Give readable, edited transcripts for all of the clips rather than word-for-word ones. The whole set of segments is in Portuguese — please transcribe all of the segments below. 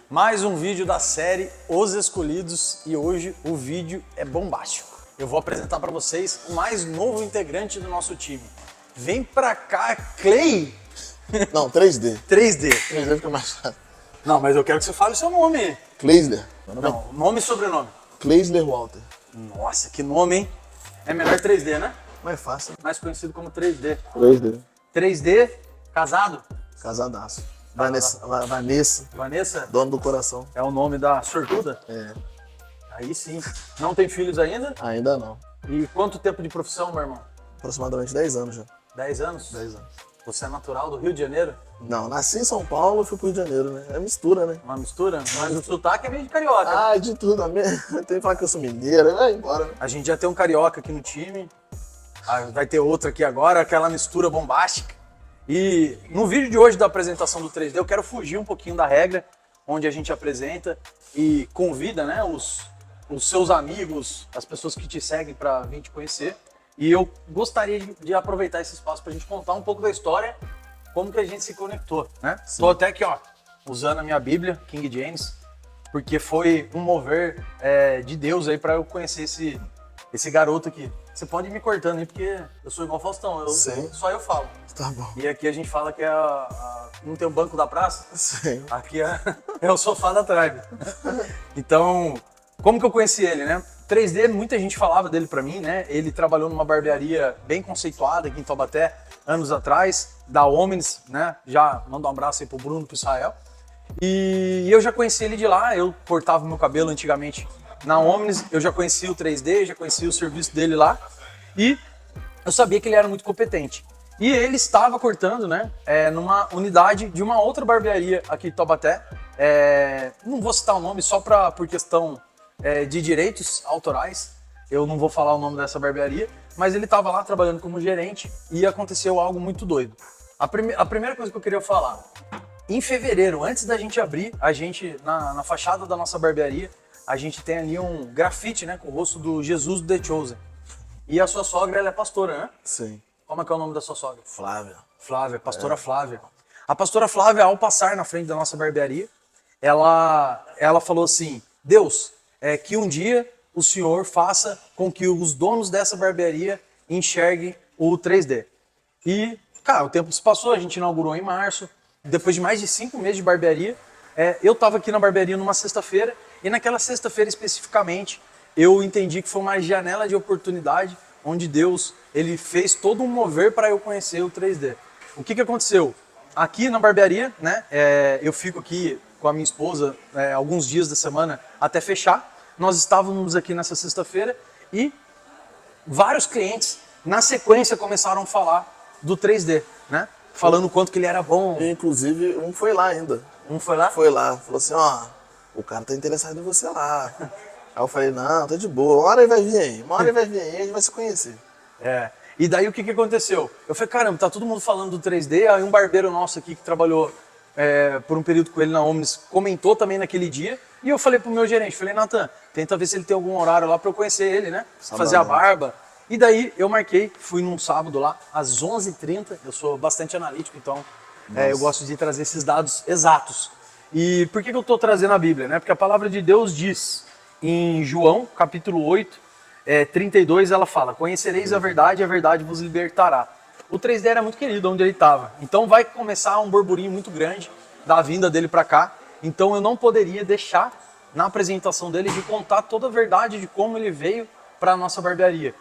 Mais um vídeo da série Os Escolhidos e hoje o vídeo é bombástico. Eu vou apresentar para vocês o mais novo integrante do nosso time. Vem pra cá, Clay! Não, 3D. 3D. 3D fica mais fácil. Não, mas eu quero que você fale o seu nome. Kleisler. Não, nome e sobrenome. Kleisler Walter. Nossa, que nome, hein? É melhor 3D, né? Mais fácil. Mais conhecido como 3D. 3D. 3D, casado? Casadaço. Vanessa, Vanessa? dono do coração. É o nome da sortuda? É. Aí sim. Não tem filhos ainda? Ainda não. E quanto tempo de profissão, meu irmão? Aproximadamente 10 anos já. 10 anos? 10 anos. Você é natural do Rio de Janeiro? Não, nasci em São Paulo e fui pro Rio de Janeiro, né? É mistura, né? Uma mistura? Mas o sotaque é meio de carioca. Ah, de tudo. Tem que falar que eu sou mineiro, vai embora, né? A gente já tem um carioca aqui no time. Vai ter outro aqui agora, aquela mistura bombástica. E no vídeo de hoje da apresentação do 3D, eu quero fugir um pouquinho da regra, onde a gente apresenta e convida, né, os seus amigos, as pessoas que te seguem para vir te conhecer. E eu gostaria de aproveitar esse espaço para a gente contar um pouco da história, como que a gente se conectou, né? Estou até aqui, ó, usando a minha Bíblia, King James, porque foi um mover de Deus aí para eu conhecer esse garoto aqui. Você pode ir me cortando aí, porque eu sou igual o Faustão, Sim. só eu falo. Tá bom. E aqui a gente fala que não tem o banco da praça, Sim. aqui é o sofá da tribe. Então, como que eu conheci ele, né? 3D, muita gente falava dele pra mim, né? Ele trabalhou numa barbearia bem conceituada aqui em Taubaté, anos atrás, da Omnis, né? Já mando um abraço aí pro Bruno, pro Israel. E eu já conheci ele de lá, eu cortava meu cabelo antigamente na Omnis, eu já conhecia o 3D, já conhecia o serviço dele lá. E eu sabia que ele era muito competente. E ele estava cortando, né, numa unidade de uma outra barbearia aqui de Taubaté. Não vou citar o nome só por questão de direitos autorais. Eu não vou falar o nome dessa barbearia, mas ele estava lá trabalhando como gerente e aconteceu algo muito doido. A primeira coisa que eu queria falar, em fevereiro, antes da gente abrir, a gente, na fachada da nossa barbearia, a gente tem ali um grafite, né, com o rosto do Jesus do The Chosen. E a sua sogra, ela é pastora, né? Sim. Como é que é o nome da sua sogra? Flávia. Flávia, pastora Flávia. A pastora Flávia, ao passar na frente da nossa barbearia, ela falou assim, Deus, que um dia o Senhor faça com que os donos dessa barbearia enxerguem o 3D. E, cara, o tempo se passou, a gente inaugurou em março, depois de mais de 5 meses de barbearia, eu estava aqui na barbearia numa sexta-feira, e naquela sexta-feira especificamente, eu entendi que foi uma janela de oportunidade onde Deus ele fez todo um mover para eu conhecer o 3D. O que aconteceu? Aqui na barbearia, né, eu fico aqui com a minha esposa alguns dias da semana até fechar. Nós estávamos aqui nessa sexta-feira e vários clientes, na sequência, começaram a falar do 3D, né? Falando o quanto que ele era bom. E, inclusive, um foi lá ainda. Um foi lá? Foi lá. Falou assim, ó, o cara tá interessado em você lá. Aí eu falei, não, tá de boa. Uma hora ele vai vir aí. Uma hora ele vai vir aí e a gente vai se conhecer. E daí o que aconteceu? Eu falei, caramba, tá todo mundo falando do 3D, aí um barbeiro nosso aqui que trabalhou por um período com ele na Omnis comentou também naquele dia, e eu falei pro meu gerente, falei, Nathan, tenta ver se ele tem algum horário lá pra eu conhecer ele, né? Fazer a barba. E daí eu marquei, fui num sábado lá, às 11h30, eu sou bastante analítico, então eu gosto de trazer esses dados exatos. E por que eu tô trazendo a Bíblia, né? Porque a palavra de Deus diz em João, capítulo 8, 32, ela fala, conhecereis a verdade vos libertará. O 3D era muito querido onde ele estava. Então vai começar um burburinho muito grande da vinda dele para cá. Então eu não poderia deixar, na apresentação dele, de contar toda a verdade de como ele veio para a nossa barbearia.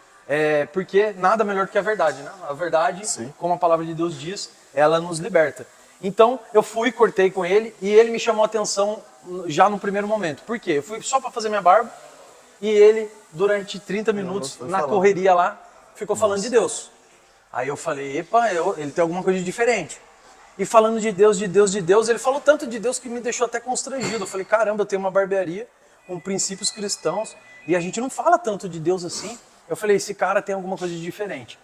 Porque nada melhor que a verdade, né? A verdade, sim, como a palavra de Deus diz, ela nos liberta. Então eu fui, cortei com ele e ele me chamou a atenção já no primeiro momento. Por quê? Eu fui só para fazer minha barba e ele, durante 30 minutos, na correria lá, ficou falando de Deus. Aí eu falei, epa, ele tem alguma coisa de diferente. E falando de Deus, ele falou tanto de Deus que me deixou até constrangido. Eu falei, caramba, eu tenho uma barbearia com princípios cristãos e a gente não fala tanto de Deus assim. Eu falei, esse cara tem alguma coisa de diferente.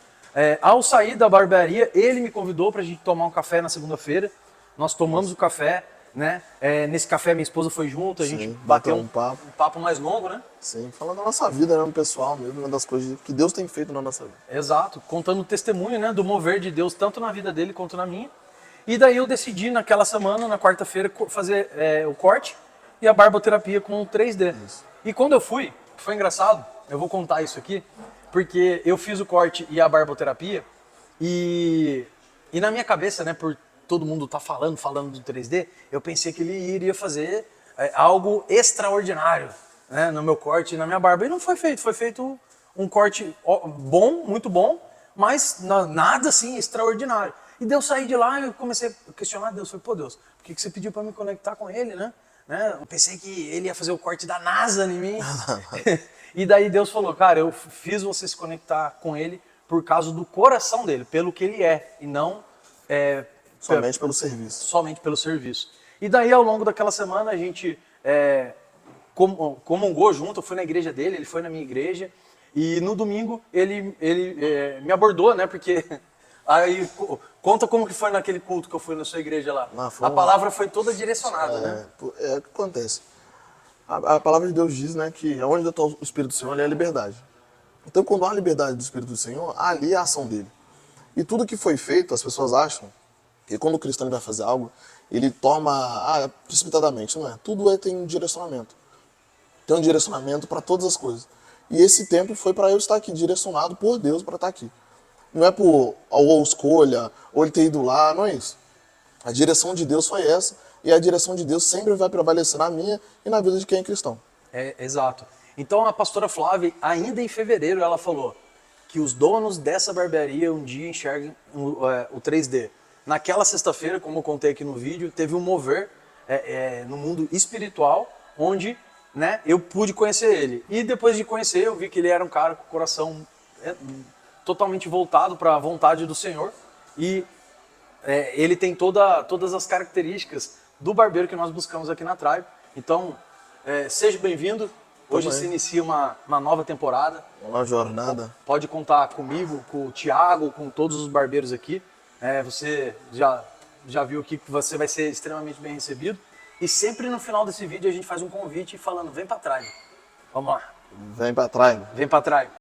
Ao sair da barbearia, ele me convidou para a gente tomar um café na segunda-feira. Nós tomamos o café, né? Nesse café minha esposa foi junto, a gente bateu um papo mais longo, né? Sim, falando da nossa vida, né, no pessoal mesmo, uma das coisas que Deus tem feito na nossa vida. Exato, contando o testemunho, né, do mover de Deus, tanto na vida dele quanto na minha. E daí eu decidi naquela semana, na quarta-feira, fazer o corte e a barboterapia com 3D. Isso. E quando eu fui, foi engraçado, eu vou contar isso aqui, porque eu fiz o corte e a barboterapia e na minha cabeça, né, por todo mundo tá falando do 3D, eu pensei que ele iria fazer algo extraordinário, né, no meu corte e na minha barba. E não foi feito um corte bom, muito bom, mas nada assim extraordinário. E Deus saí de lá e eu comecei a questionar Deus. Falei, pô Deus, por que você pediu para me conectar com ele, né? Eu pensei que ele ia fazer o corte da NASA em mim. E daí Deus falou, cara, eu fiz você se conectar com ele por causa do coração dele, pelo que ele é, e não Somente pelo serviço. somente pelo serviço. E daí, ao longo daquela semana, a gente comungou junto, eu fui na igreja dele, ele foi na minha igreja, e no domingo ele me abordou, né, porque... Aí, conta como que foi naquele culto que eu fui na sua igreja lá. A palavra foi toda direcionada, né? O que acontece? A palavra de Deus diz, né, que onde está o Espírito do Senhor, ali é a liberdade. Então, quando há a liberdade do Espírito do Senhor, ali é a ação dele. E tudo que foi feito, as pessoas acham que quando o cristão vai fazer algo, ele toma precipitadamente, não é? Tudo tem um direcionamento. Tem um direcionamento para todas as coisas. E esse tempo foi para eu estar aqui, direcionado por Deus para estar aqui. Não é por ou escolha, ou ele ter ido lá, não é isso. A direção de Deus foi essa, e a direção de Deus sempre vai prevalecer na minha e na vida de quem é cristão. Exato. Então a pastora Flávia, ainda em fevereiro, ela falou que os donos dessa barbearia um dia enxerguem o 3D. Naquela sexta-feira, como eu contei aqui no vídeo, teve um mover no mundo espiritual, onde, né, eu pude conhecer ele. E depois de conhecer, eu vi que ele era um cara com o coração totalmente voltado para a vontade do Senhor, e ele tem todas as características do barbeiro que nós buscamos aqui na Tribe. Então, seja bem-vindo. Hoje se inicia uma nova temporada. Uma nova jornada. Pode contar comigo, com o Thiago, com todos os barbeiros aqui. Você já viu aqui que você vai ser extremamente bem recebido. E sempre no final desse vídeo a gente faz um convite falando, vem pra Tribe. Vamos lá. Vem pra Tribe. Vem pra Tribe.